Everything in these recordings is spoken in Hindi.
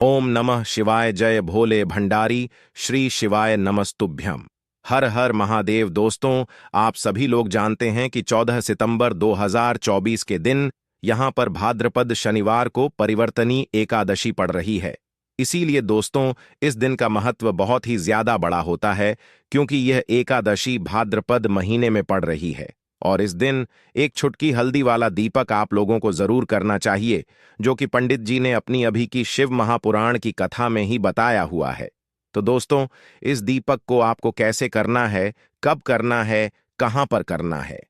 ओम नमः शिवाय। जय भोले भंडारी। श्री शिवाय नमस्तुभ्यम। हर हर महादेव। दोस्तों, आप सभी लोग जानते हैं कि 14 सितंबर 2024 के दिन यहां पर भाद्रपद शनिवार को परिवर्तनी एकादशी पड़ रही है। इसीलिए दोस्तों, इस दिन का महत्व बहुत ही ज्यादा बड़ा होता है, क्योंकि यह एकादशी भाद्रपद महीने में पड़ रही है। और इस दिन एक छुटकी हल्दी वाला दीपक आप लोगों को जरूर करना चाहिए, जो कि पंडित जी ने अपनी अभी की शिव महापुराण की कथा में ही बताया हुआ है। तो दोस्तों, इस दीपक को आपको कैसे करना है, कब करना है, कहां पर करना है,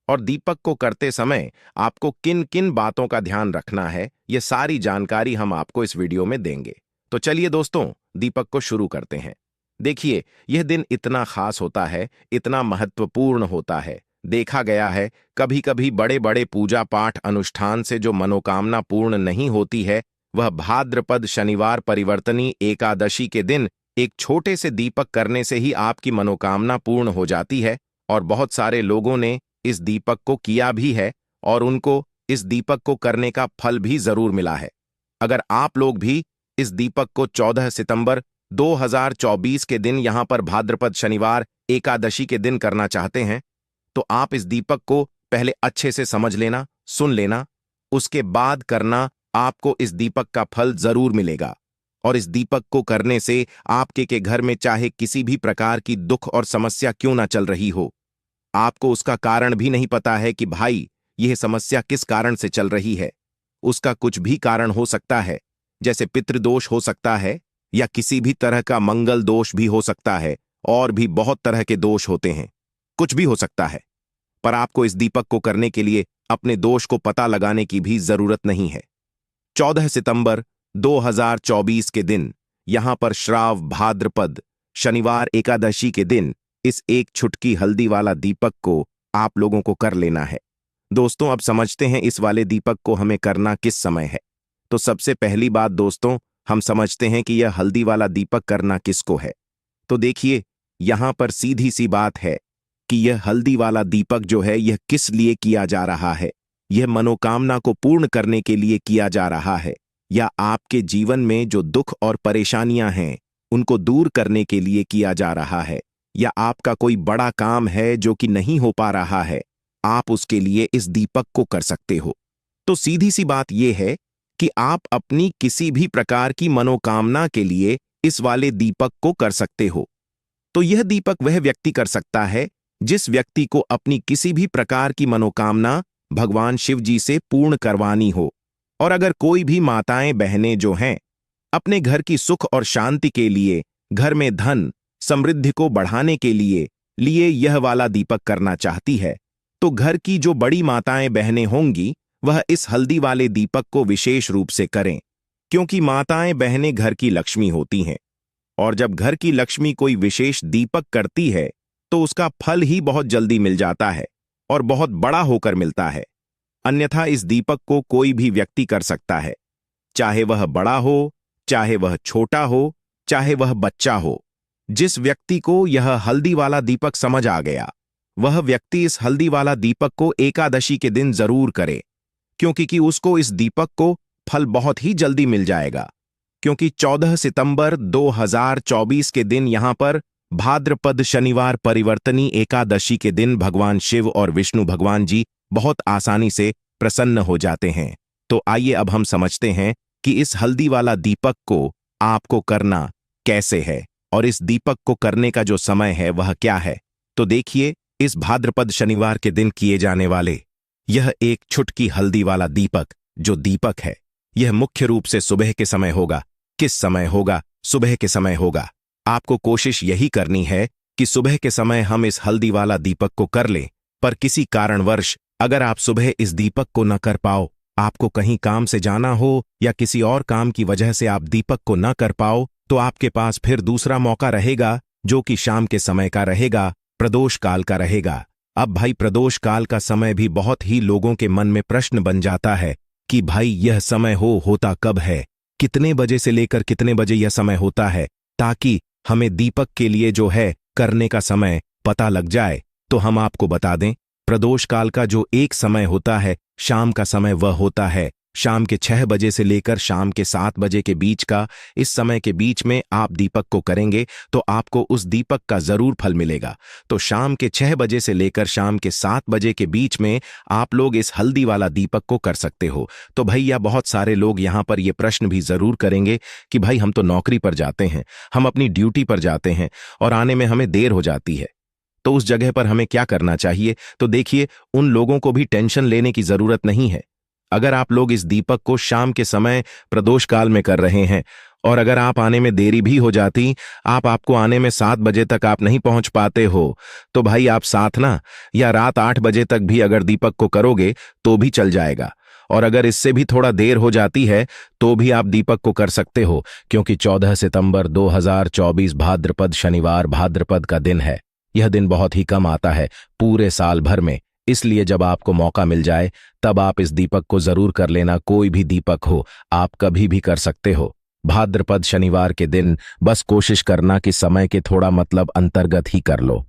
और दीपक को करते समय आपको किन किन बातों का ध्यान रखना है, ये सारी जानकारी हम आपको इस वीडियो में देंगे। तो चलिए दोस्तों, दीपक को शुरू करते हैं। देखिए, यह दिन इतना खास होता है, इतना महत्वपूर्ण होता है। देखा गया है, कभी कभी बड़े बड़े पूजा पाठ अनुष्ठान से जो मनोकामना पूर्ण नहीं होती है, वह भाद्रपद शनिवार परिवर्तनी एकादशी के दिन एक छोटे से दीपक करने से ही आपकी मनोकामना पूर्ण हो जाती है। और बहुत सारे लोगों ने इस दीपक को किया भी है और उनको इस दीपक को करने का फल भी जरूर मिला है। अगर आप लोग भी इस दीपक को 14 सितंबर 2024 के दिन यहां पर भाद्रपद शनिवार एकादशी के दिन करना चाहते हैं, तो आप इस दीपक को पहले अच्छे से समझ लेना, सुन लेना, उसके बाद करना। आपको इस दीपक का फल जरूर मिलेगा। और इस दीपक को करने से आपके के घर में चाहे किसी भी प्रकार की दुख और समस्या क्यों ना चल रही हो, आपको उसका कारण भी नहीं पता है कि भाई यह समस्या किस कारण से चल रही है। उसका कुछ भी कारण हो सकता है, जैसे पितृदोष हो सकता है, या किसी भी तरह का मंगल दोष भी हो सकता है, और भी बहुत तरह के दोष होते हैं, कुछ भी हो सकता है। पर आपको इस दीपक को करने के लिए अपने दोष को पता लगाने की भी जरूरत नहीं है। 14 सितंबर 2024 के दिन यहां पर श्राव भाद्रपद शनिवार एकादशी के दिन इस एक छुटकी हल्दी वाला दीपक को आप लोगों को कर लेना है। दोस्तों, अब समझते हैं इस वाले दीपक को हमें करना किस समय है। तो सबसे पहली बात दोस्तों, हम समझते हैं कि यह हल्दी वाला दीपक करना किसको है। तो देखिए, यहां पर सीधी सी बात है कि यह हल्दी वाला दीपक जो है, यह किस लिए किया जा रहा है। यह मनोकामना को पूर्ण करने के लिए किया जा रहा है, या आपके जीवन में जो दुख और परेशानियां हैं उनको दूर करने के लिए किया जा रहा है, या आपका कोई बड़ा काम है जो कि नहीं हो पा रहा है, आप उसके लिए इस दीपक को कर सकते हो। तो सीधी सी बात यह है कि आप अपनी किसी भी प्रकार की मनोकामना के लिए इस वाले दीपक को कर सकते हो। तो यह दीपक वह व्यक्ति कर सकता है जिस व्यक्ति को अपनी किसी भी प्रकार की मनोकामना भगवान शिव जी से पूर्ण करवानी हो। और अगर कोई भी माताएं बहनें जो हैं अपने घर की सुख और शांति के लिए, घर में धन समृद्धि को बढ़ाने के लिए यह वाला दीपक करना चाहती है, तो घर की जो बड़ी माताएं बहनें होंगी वह इस हल्दी वाले दीपक को विशेष रूप से करें, क्योंकि माताएं बहनें घर की लक्ष्मी होती हैं। और जब घर की लक्ष्मी कोई विशेष दीपक करती है तो उसका फल ही बहुत जल्दी मिल जाता है और बहुत बड़ा होकर मिलता है। अन्यथा इस दीपक को कोई भी व्यक्ति कर सकता है, चाहे वह बड़ा हो, चाहे वह छोटा हो, चाहे वह बच्चा हो। जिस व्यक्ति को यह हल्दी वाला दीपक समझ आ गया, वह व्यक्ति इस हल्दी वाला दीपक को एकादशी के दिन जरूर करे, क्योंकि उसको इस दीपक को फल बहुत ही जल्दी मिल जाएगा। क्योंकि 14 सितंबर 2024 के दिन यहां पर भाद्रपद शनिवार परिवर्तनी एकादशी के दिन भगवान शिव और विष्णु भगवान जी बहुत आसानी से प्रसन्न हो जाते हैं। तो आइए अब हम समझते हैं कि इस हल्दी वाला दीपक को आपको करना कैसे है, और इस दीपक को करने का जो समय है वह क्या है। तो देखिए, इस भाद्रपद शनिवार के दिन किए जाने वाले यह एक छुटकी हल्दी वाला दीपक जो दीपक है, यह मुख्य रूप से सुबह के समय होगा। किस समय होगा? सुबह के समय होगा। आपको कोशिश यही करनी है कि सुबह के समय हम इस हल्दी वाला दीपक को कर लें। पर किसी कारणवश अगर आप सुबह इस दीपक को न कर पाओ, आपको कहीं काम से जाना हो या किसी और काम की वजह से आप दीपक को न कर पाओ, तो आपके पास फिर दूसरा मौका रहेगा, जो कि शाम के समय का रहेगा, प्रदोष काल का रहेगा। अब भाई, प्रदोष काल का समय भी बहुत ही लोगों के मन में प्रश्न बन जाता है कि भाई यह समय होता कब है, कितने बजे से लेकर कितने बजे यह समय होता है, ताकि हमें दीपक के लिए जो है करने का समय पता लग जाए। तो हम आपको बता दें, प्रदोष काल का जो एक समय होता है, शाम का समय, वह होता है शाम के 6 बजे से लेकर शाम के 7 बजे के बीच का इस समय के बीच में आप दीपक को करेंगे तो आपको उस दीपक का जरूर फल मिलेगा। तो शाम के 6 बजे से लेकर शाम के 7 बजे के बीच में आप लोग इस हल्दी वाला दीपक को कर सकते हो। तो भैया बहुत सारे लोग यहाँ पर ये प्रश्न भी जरूर करेंगे कि भाई हम तो नौकरी पर जाते हैं, हम अपनी ड्यूटी पर जाते हैं और आने में हमें देर हो जाती है, तो उस जगह पर हमें क्या करना चाहिए? तो देखिए, उन लोगों को भी टेंशन लेने की जरूरत नहीं है। अगर आप लोग इस दीपक को शाम के समय प्रदोष काल में कर रहे हैं और अगर आप आने में देरी भी हो जाती, आपको आने में 7 बजे तक आप नहीं पहुंच पाते हो, तो भाई आप 7 ना या रात 8 बजे तक भी अगर दीपक को करोगे तो भी चल जाएगा। और अगर इससे भी थोड़ा देर हो जाती है तो भी आप दीपक को कर सकते हो, क्योंकि 14 सितंबर 2024 भाद्रपद शनिवार भाद्रपद का दिन है। यह दिन बहुत ही कम आता है पूरे साल भर में, इसलिए जब आपको मौका मिल जाए तब आप इस दीपक को जरूर कर लेना। कोई भी दीपक हो, आप कभी भी कर सकते हो। भाद्रपद शनिवार के दिन बस कोशिश करना कि समय के थोड़ा मतलब अंतर्गत ही कर लो,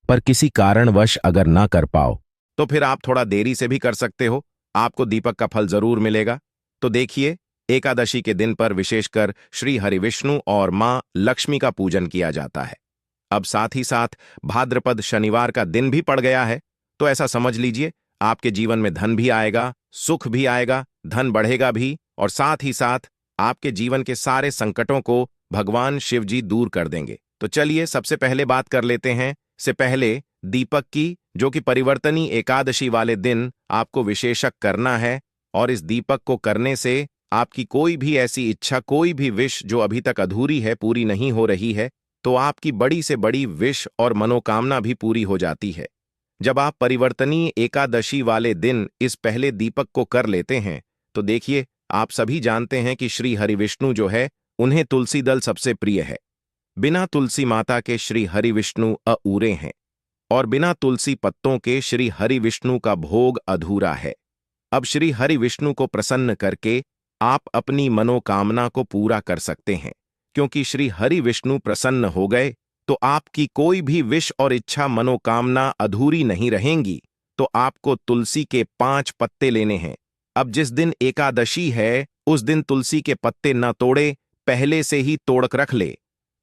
पर किसी कारणवश अगर ना कर पाओ तो फिर आप थोड़ा देरी से भी कर सकते हो, आपको दीपक का फल जरूर मिलेगा। तो देखिए, एकादशी के दिन पर विशेषकर श्री हरिविष्णु और मां लक्ष्मी का पूजन किया जाता है। अब साथ ही साथ भाद्रपद शनिवार का दिन भी पड़ गया है, तो ऐसा समझ लीजिए आपके जीवन में धन भी आएगा, सुख भी आएगा, धन बढ़ेगा भी, और साथ ही साथ आपके जीवन के सारे संकटों को भगवान शिव जी दूर कर देंगे। तो चलिए सबसे पहले बात कर लेते हैं से पहले दीपक की, जो कि परिवर्तनी एकादशी वाले दिन आपको विशेषक करना है। और इस दीपक को करने से आपकी कोई भी ऐसी इच्छा, कोई भी विश जो अभी तक अधूरी है, पूरी नहीं हो रही है, तो आपकी बड़ी से बड़ी विश और मनोकामना भी पूरी हो जाती है। जब आप परिवर्तनीय एकादशी वाले दिन इस पहले दीपक को कर लेते हैं तो देखिए, आप सभी जानते हैं कि श्री हरिविष्णु जो है, उन्हें तुलसी दल सबसे प्रिय है। बिना तुलसी माता के श्री हरिविष्णु अधूरे हैं और बिना तुलसी पत्तों के श्री हरिविष्णु का भोग अधूरा है। अब श्री हरिविष्णु को प्रसन्न करके आप अपनी मनोकामना को पूरा कर सकते हैं, क्योंकि श्री हरिविष्णु प्रसन्न हो गए तो आपकी कोई भी विश और इच्छा, मनोकामना अधूरी नहीं रहेंगी। तो आपको तुलसी के 5 पत्ते लेने हैं। अब जिस दिन एकादशी है उस दिन तुलसी के पत्ते न तोड़े, पहले से ही तोड़क रख ले।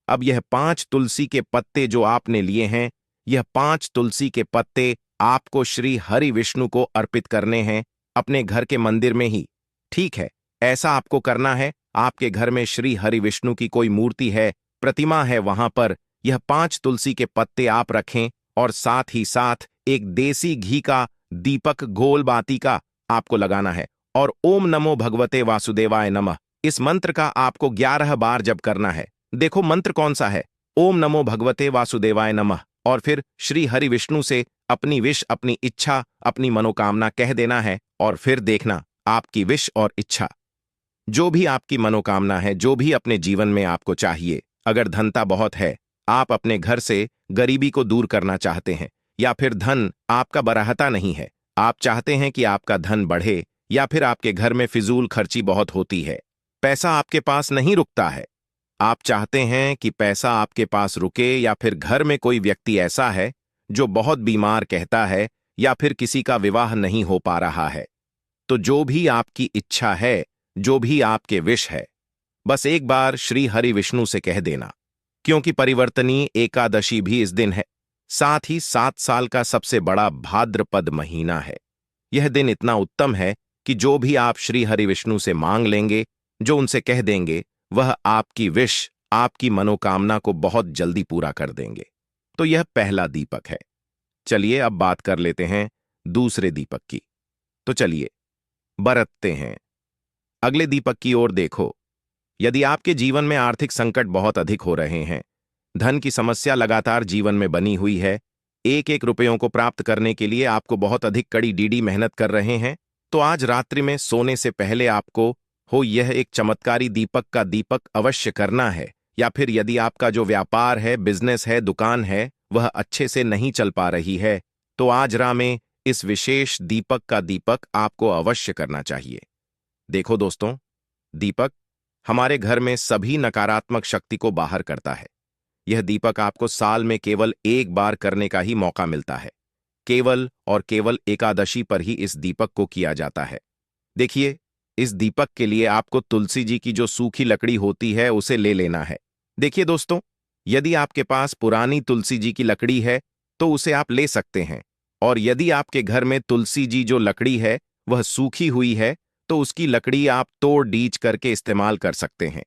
अब यह 5 तुलसी के पत्ते जो आपने लिए हैं, यह 5 तुलसी के पत्ते आपको श्री हरि विष्णु को अर्पित करने हैं अपने घर के मंदिर में ही। ठीक है, ऐसा आपको करना है। आपके घर में श्री हरि विष्णु की कोई मूर्ति है, प्रतिमा है, वहां पर यह 5 तुलसी के पत्ते आप रखें और साथ ही साथ एक देसी घी का दीपक गोल बाती का आपको लगाना है। और ओम नमो भगवते वासुदेवाय नमः, इस मंत्र का आपको 11 बार जप करना है। देखो मंत्र कौन सा है, ओम नमो भगवते वासुदेवाय नमः, और फिर श्री हरि विष्णु से अपनी विश, अपनी इच्छा, अपनी मनोकामना कह देना है। और फिर देखना आपकी विश और इच्छा, जो भी आपकी मनोकामना है, जो भी अपने जीवन में आपको चाहिए। अगर धनता बहुत है, आप अपने घर से गरीबी को दूर करना चाहते हैं, या फिर धन आपका बराहता नहीं है, आप चाहते हैं कि आपका धन बढ़े, या फिर आपके घर में फिजूल खर्ची बहुत होती है, पैसा आपके पास नहीं रुकता है, आप चाहते हैं कि पैसा आपके पास रुके, या फिर घर में कोई व्यक्ति ऐसा है जो बहुत बीमार कहता है, या फिर किसी का विवाह नहीं हो पा रहा है, तो जो भी आपकी इच्छा है, जो भी आपके विश है, बस एक बार श्री हरि विष्णु से कह देना। क्योंकि परिवर्तनीय एकादशी भी इस दिन है, साथ ही 7 साल का सबसे बड़ा भाद्रपद महीना है। यह दिन इतना उत्तम है कि जो भी आप श्री हरि विष्णु से मांग लेंगे, जो उनसे कह देंगे, वह आपकी विश, आपकी मनोकामना को बहुत जल्दी पूरा कर देंगे। तो यह पहला दीपक है। चलिए अब बात कर लेते हैं दूसरे दीपक की। तो चलिए बरतते हैं। अगले दीपक की ओर देखो। यदि आपके जीवन में आर्थिक संकट बहुत अधिक हो रहे हैं, धन की समस्या लगातार जीवन में बनी हुई है, एक एक रुपयों को प्राप्त करने के लिए आपको बहुत अधिक कड़ी डीडी मेहनत कर रहे हैं, तो आज रात्रि में सोने से पहले आपको यह एक चमत्कारी दीपक का दीपक अवश्य करना है। या फिर यदि आपका जो व्यापार है, बिजनेस है, दुकान है, वह अच्छे से नहीं चल पा रही है, तो आज रात में इस विशेष दीपक का दीपक आपको अवश्य करना चाहिए। देखो दोस्तों, दीपक हमारे घर में सभी नकारात्मक शक्ति को बाहर करता है। यह दीपक आपको साल में केवल एक बार करने का ही मौका मिलता है। केवल और केवल एकादशी पर ही इस दीपक को किया जाता है। देखिए, इस दीपक के लिए आपको तुलसी जी की जो सूखी लकड़ी होती है उसे ले लेना है। देखिए दोस्तों, यदि आपके पास पुरानी तुलसी जी की लकड़ी है तो उसे आप ले सकते हैं, और यदि आपके घर में तुलसी जी जो लकड़ी है वह सूखी हुई है तो उसकी लकड़ी आप तोड़ डीच करके इस्तेमाल कर सकते हैं।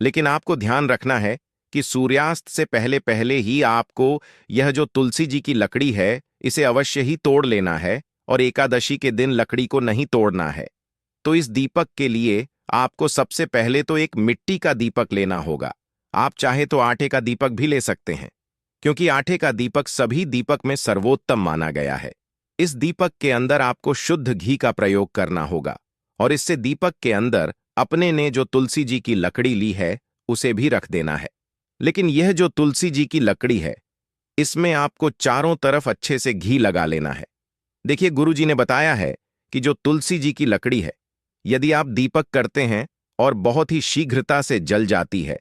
लेकिन आपको ध्यान रखना है कि सूर्यास्त से पहले पहले ही आपको यह जो तुलसी जी की लकड़ी है इसे अवश्य ही तोड़ लेना है, और एकादशी के दिन लकड़ी को नहीं तोड़ना है। तो इस दीपक के लिए आपको सबसे पहले तो एक मिट्टी का दीपक लेना होगा। आप चाहे तो आटे का दीपक भी ले सकते हैं, क्योंकि आटे का दीपक सभी दीपक में सर्वोत्तम माना गया है। इस दीपक के अंदर आपको शुद्ध घी का प्रयोग करना होगा, और इससे दीपक के अंदर अपने ने जो तुलसी जी की लकड़ी ली है उसे भी रख देना है। लेकिन यह जो तुलसी जी की लकड़ी है इसमें आपको चारों तरफ अच्छे से घी लगा लेना है। देखिए, गुरुजी ने बताया है कि जो तुलसी जी की लकड़ी है यदि आप दीपक करते हैं और बहुत ही शीघ्रता से जल जाती है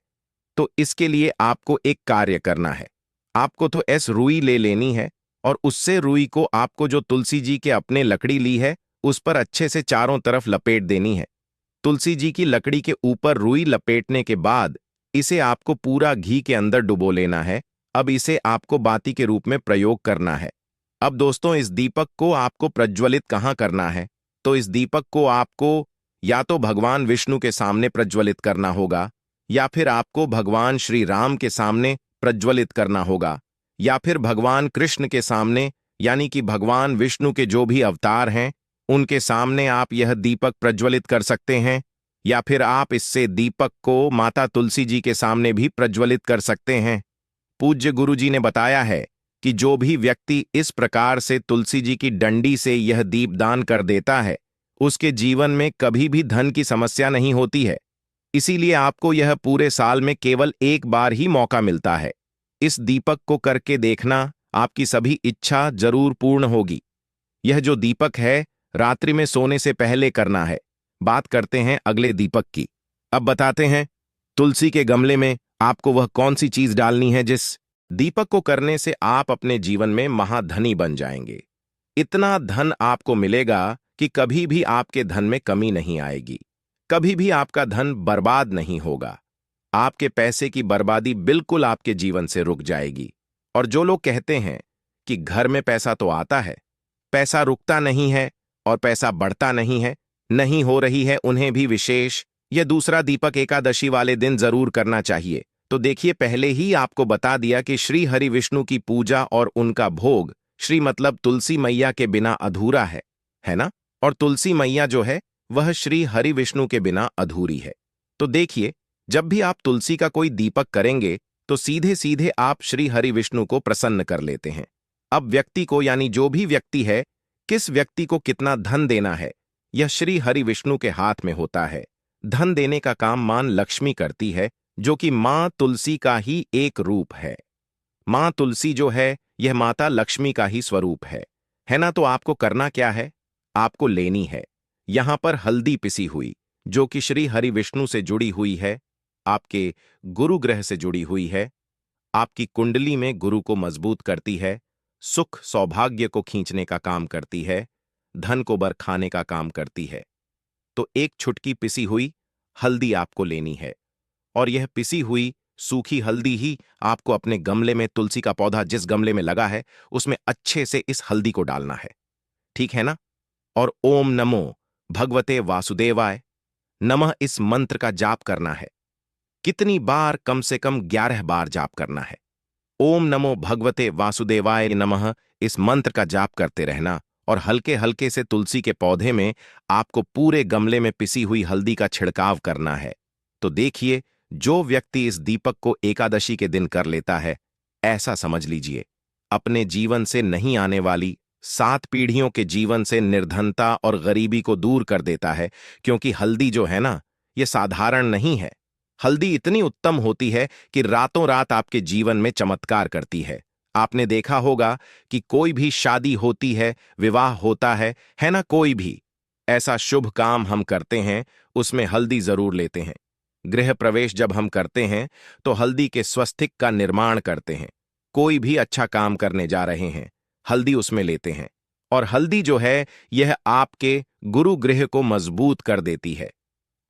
तो इसके लिए आपको एक कार्य करना है। आपको तो रुई ले लेनी है, और उससे रुई को आपको जो तुलसी जी के अपने लकड़ी ली है उस पर अच्छे से चारों तरफ लपेट देनी है। तुलसी जी की लकड़ी के ऊपर रुई लपेटने के बाद इसे आपको पूरा घी के अंदर डुबो लेना है। अब इसे आपको बाती के रूप में प्रयोग करना है। अब दोस्तों, इस दीपक को आपको प्रज्वलित कहाँ करना है? तो इस दीपक को आपको या तो भगवान विष्णु के सामने प्रज्वलित करना होगा, या फिर आपको भगवान श्री राम के सामने प्रज्वलित करना होगा, या फिर भगवान कृष्ण के सामने, यानी कि भगवान विष्णु के जो भी अवतार हैं उनके सामने आप यह दीपक प्रज्वलित कर सकते हैं, या फिर आप इससे दीपक को माता तुलसी जी के सामने भी प्रज्वलित कर सकते हैं। पूज्य गुरु जी ने बताया है कि जो भी व्यक्ति इस प्रकार से तुलसी जी की डंडी से यह दीपदान कर देता है उसके जीवन में कभी भी धन की समस्या नहीं होती है। इसीलिए आपको यह पूरे साल में केवल एक बार ही मौका मिलता है। इस दीपक को करके देखना, आपकी सभी इच्छा जरूर पूर्ण होगी। यह जो दीपक है रात्रि में सोने से पहले करना है। बात करते हैं अगले दीपक की। अब बताते हैं तुलसी के गमले में आपको वह कौन सी चीज डालनी है जिस दीपक को करने से आप अपने जीवन में महाधनी बन जाएंगे। इतना धन आपको मिलेगा कि कभी भी आपके धन में कमी नहीं आएगी, कभी भी आपका धन बर्बाद नहीं होगा। आपके पैसे की बर्बादी बिल्कुल आपके जीवन से रुक जाएगी। और जो लोग कहते हैं कि घर में पैसा तो आता है, पैसा रुकता नहीं है और पैसा बढ़ता नहीं है, नहीं हो रही है, उन्हें भी विशेष यह दूसरा दीपक एकादशी वाले दिन जरूर करना चाहिए। तो देखिए, पहले ही आपको बता दिया कि श्री हरि विष्णु की पूजा और उनका भोग श्री मतलब तुलसी मैया के बिना अधूरा है ना? और तुलसी मैया जो है वह श्री हरि विष्णु के बिना अधूरी है। तो देखिए, जब भी आप तुलसी का कोई दीपक करेंगे तो सीधे सीधे आप श्री हरि विष्णु को प्रसन्न कर लेते हैं। अब व्यक्ति को, यानी जो भी व्यक्ति है, किस व्यक्ति को कितना धन देना है यह श्री हरि विष्णु के हाथ में होता है। धन देने का काम मां लक्ष्मी करती है, जो कि मां तुलसी का ही एक रूप है। मां तुलसी जो है यह माता लक्ष्मी का ही स्वरूप है ना? तो आपको करना क्या है? आपको लेनी है यहां पर हल्दी पिसी हुई, जो कि श्री हरि विष्णु से जुड़ी हुई है, आपके गुरु ग्रह से जुड़ी हुई है, आपकी कुंडली में गुरु को मजबूत करती है, सुख सौभाग्य को खींचने का काम करती है, धन को बरखाने का काम करती है। तो एक छुटकी पिसी हुई हल्दी आपको लेनी है, और यह पिसी हुई सूखी हल्दी ही आपको अपने गमले में, तुलसी का पौधा जिस गमले में लगा है उसमें अच्छे से इस हल्दी को डालना है, ठीक है ना? और ओम नमो भगवते वासुदेवाय नमः इस मंत्र का जाप करना है। कितनी बार? कम से कम 11 बार जाप करना है। ओम नमो भगवते वासुदेवाय नमः इस मंत्र का जाप करते रहना, और हल्के हल्के से तुलसी के पौधे में आपको पूरे गमले में पिसी हुई हल्दी का छिड़काव करना है। तो देखिए, जो व्यक्ति इस दीपक को एकादशी के दिन कर लेता है, ऐसा समझ लीजिए अपने जीवन से नहीं आने वाली 7 पीढ़ियों के जीवन से निर्धनता और गरीबी को दूर कर देता है। क्योंकि हल्दी जो है ना, यह साधारण नहीं है। हल्दी इतनी उत्तम होती है कि रातों रात आपके जीवन में चमत्कार करती है। आपने देखा होगा कि कोई भी शादी होती है, विवाह होता है ना? कोई भी ऐसा शुभ काम हम करते हैं उसमें हल्दी जरूर लेते हैं। गृह प्रवेश जब हम करते हैं तो हल्दी के स्वस्तिक का निर्माण करते हैं। कोई भी अच्छा काम करने जा रहे हैं, हल्दी उसमें लेते हैं। और हल्दी जो है यह आपके गुरु गृह को मजबूत कर देती है।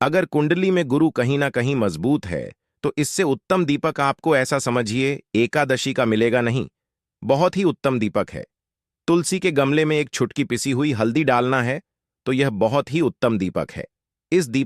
अगर कुंडली में गुरु कहीं ना कहीं मजबूत है तो इससे उत्तम दीपक आपको ऐसा समझिए एकादशी का मिलेगा नहीं, बहुत ही उत्तम दीपक है। तुलसी के गमले में एक छुटकी पिसी हुई हल्दी डालना है तो यह बहुत ही उत्तम दीपक है। इस दीपक